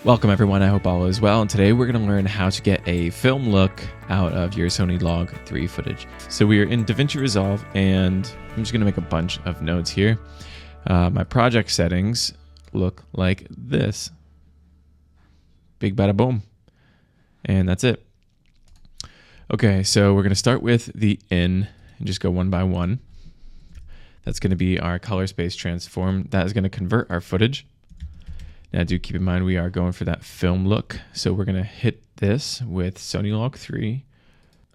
Welcome everyone, I hope all is well, and today we're going to learn how to get a film look out of your Sony Log 3 footage. So we are in DaVinci Resolve, and I'm just going to make a bunch of notes here. My project settings look like this. Big bada boom. And that's it. Okay, so we're going to start with the in and just go one by one. That's going to be our color space transform. That is going to convert our footage. Now do keep in mind we are going for that film look. So we're going to hit this with Sony Log 3.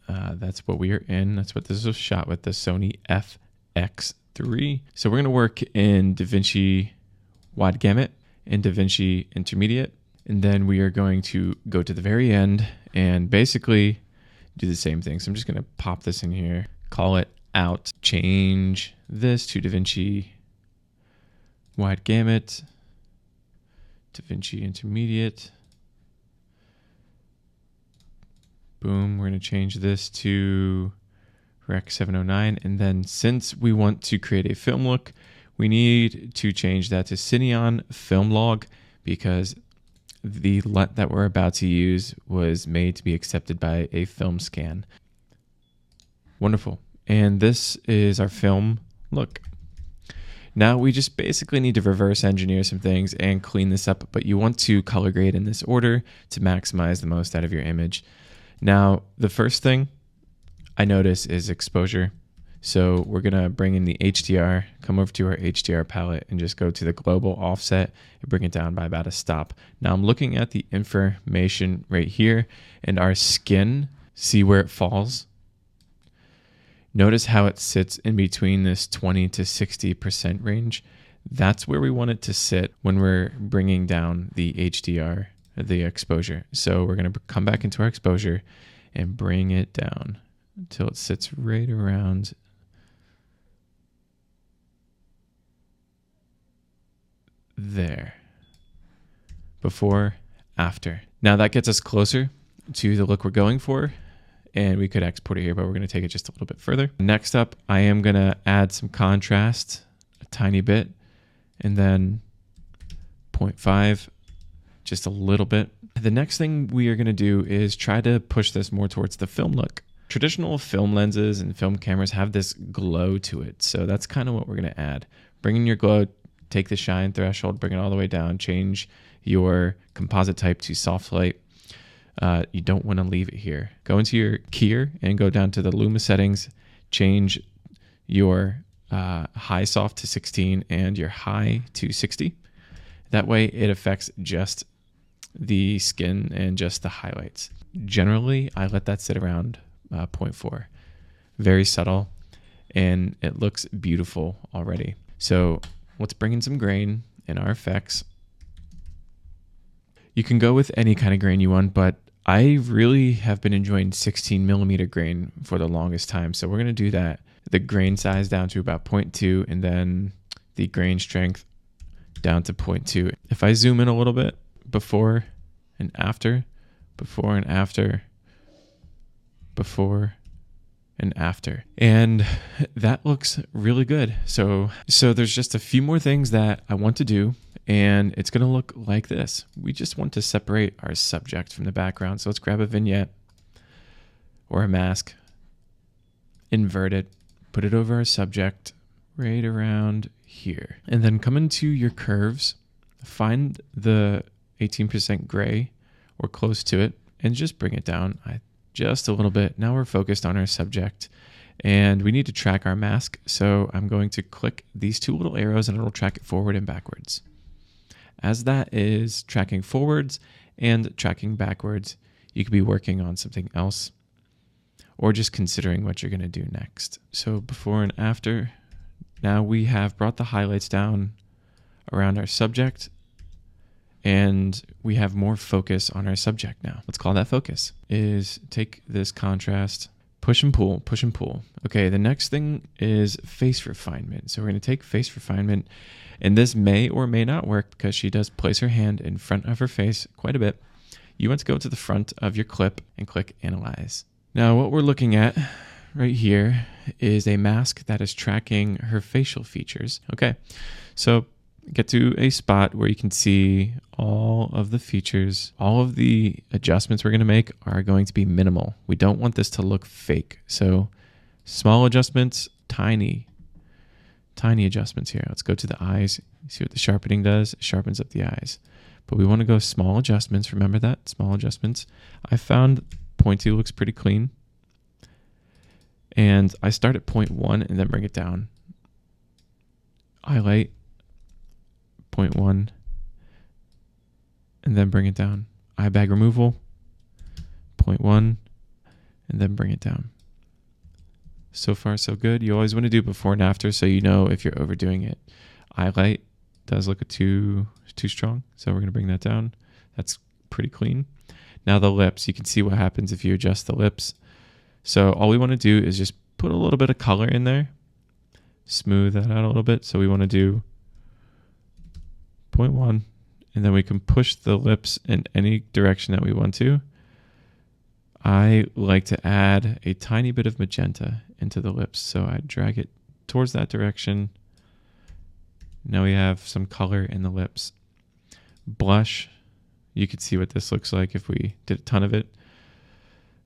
That's what we are in. That's what this was shot with, the Sony FX3. So we're going to work in DaVinci Wide Gamut and DaVinci Intermediate. And then we are going to go to the very end and basically do the same thing. So I'm just going to pop this in here, call it out, change this to DaVinci Wide Gamut, DaVinci Intermediate. Boom, we're going to change this to Rec 709. And then since we want to create a film look, we need to change that to Cineon Film Log because the LUT that we're about to use was made to be accepted by a film scan. Wonderful. And this is our film look. Now we just basically need to reverse engineer some things and clean this up, but you want to color grade in this order to maximize the most out of your image. Now, the first thing I notice is exposure. So we're going to bring in the HDR, come over to our HDR palette and just go to the global offset and bring it down by about a stop. Now I'm looking at the information right here and our skin, see where it falls? Notice how it sits in between this 20 to 60% range. That's where we want it to sit when we're bringing down the HDR, the exposure. So we're going to come back into our exposure and bring it down until it sits right around there. Before, after. Now that gets us closer to the look we're going for. And we could export it here, but we're going to take it just a little bit further. Next up, I am going to add some contrast, a tiny bit, and then 0.5, just a little bit. The next thing we are going to do is try to push this more towards the film look. Traditional film lenses and film cameras have this glow to it, so that's kind of what we're going to add. Bring in your glow, take the shine threshold, bring it all the way down, change your composite type to soft light. You don't want to leave it here. Go into your keyer and go down to the Luma settings, change your high soft to 16 and your high to 60. That way it affects just the skin and just the highlights. Generally, I let that sit around 0.4. Very subtle, and it looks beautiful already. So let's bring in some grain in our effects. You can go with any kind of grain you want, but I really have been enjoying 16 millimeter grain for the longest time. So we're going to do that. The grain size down to about 0.2 and then the grain strength down to 0.2. If I zoom in a little bit, before and after, before and after, before and after. And that looks really good. So there's just a few more things that I want to do. And it's going to look like this. We just want to separate our subject from the background. So let's grab a vignette or a mask, invert it, put it over our subject right around here. And then come into your curves, find the 18% gray or close to it, and just bring it down just a little bit. Now we're focused on our subject. And we need to track our mask. So I'm going to click these two little arrows and it'll track it forward and backwards. As that is tracking forwards and tracking backwards, you could be working on something else or just considering what you're going to do next. So before and after, now we have brought the highlights down around our subject and we have more focus on our subject now. Let's call that focus. Is take this contrast, push and pull, push and pull. Okay, the next thing is face refinement. So we're going to take face refinement. And this may or may not work because she does place her hand in front of her face quite a bit. You want to go to the front of your clip and click Analyze. Now what we're looking at right here is a mask that is tracking her facial features. Okay, so get to a spot where you can see all of the features, all of the adjustments we're going to make are going to be minimal. We don't want this to look fake. So small adjustments, tiny adjustments here. Let's go to the eyes. See what the sharpening does. It sharpens up the eyes. But we want to go small adjustments. Remember that? Small adjustments. I found 0.2 looks pretty clean. And I start at 0.1 and then bring it down. Highlight 0.1 and then bring it down. Eye bag removal 0.1 and then bring it down. So far so good. You always want to do before and after so you know if you're overdoing it. Highlight does look too strong, so we're going to bring that down. That's pretty clean. Now the lips, you can see what happens if you adjust the lips. So all we want to do is just put a little bit of color in there. Smooth that out a little bit. So we want to do 0.1 and then we can push the lips in any direction that we want to. I like to add a tiny bit of magenta into the lips. So I drag it towards that direction. Now we have some color in the lips. Blush. You could see what this looks like if we did a ton of it.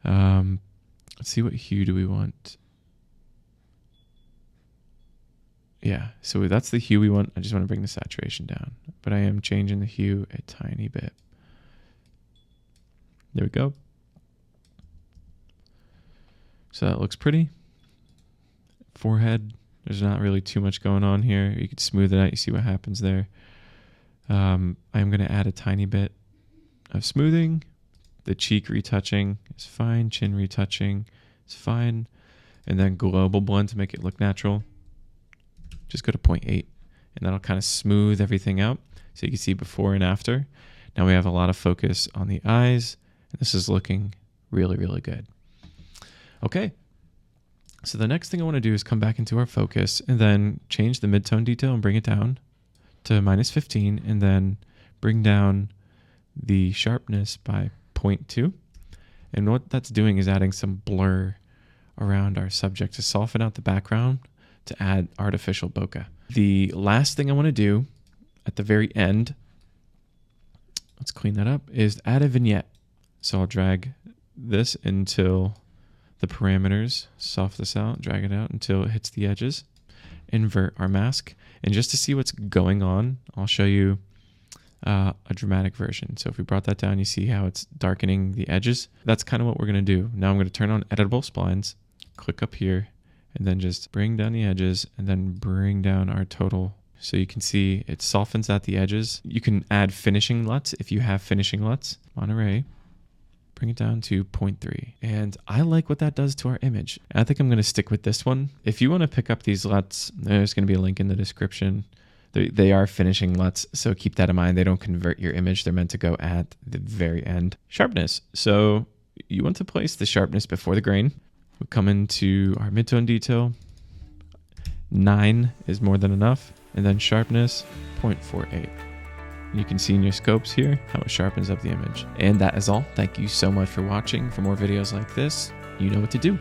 Let's see, what hue do we want? Yeah, so that's the hue we want. I just want to bring the saturation down, but I am changing the hue a tiny bit. There we go. So that looks pretty. Forehead, there's not really too much going on here. You can smooth it out. You see what happens there. I'm going to add a tiny bit of smoothing. The cheek retouching is fine. Chin retouching is fine. And then global blend to make it look natural. Just go to 0.8 and that'll kind of smooth everything out. So you can see before and after. Now we have a lot of focus on the eyes. And this is looking really, really good. Okay. So the next thing I want to do is come back into our focus and then change the mid-tone detail and bring it down to -15 and then bring down the sharpness by 0.2. And what that's doing is adding some blur around our subject to soften out the background to add artificial bokeh. The last thing I want to do at the very end, let's clean that up, is add a vignette. So I'll drag this until the parameters, soften this out, drag it out until it hits the edges, invert our mask. And just to see what's going on, I'll show you a dramatic version. So if we brought that down, you see how it's darkening the edges. That's kind of what we're going to do. Now I'm going to turn on editable splines, click up here, and then just bring down the edges and then bring down our total. So you can see it softens out the edges. You can add finishing LUTs if you have finishing LUTs. Monterey, bring it down to 0.3. And I like what that does to our image. I think I'm going to stick with this one. If you want to pick up these LUTs, there's going to be a link in the description. They are finishing LUTs, so keep that in mind. They don't convert your image. They're meant to go at the very end. Sharpness. So you want to place the sharpness before the grain. We'll come into our mid-tone detail. 9 is more than enough. And then sharpness, 0.48. You can see in your scopes here how it sharpens up the image. And that is all. Thank you so much for watching. For more videos like this, you know what to do.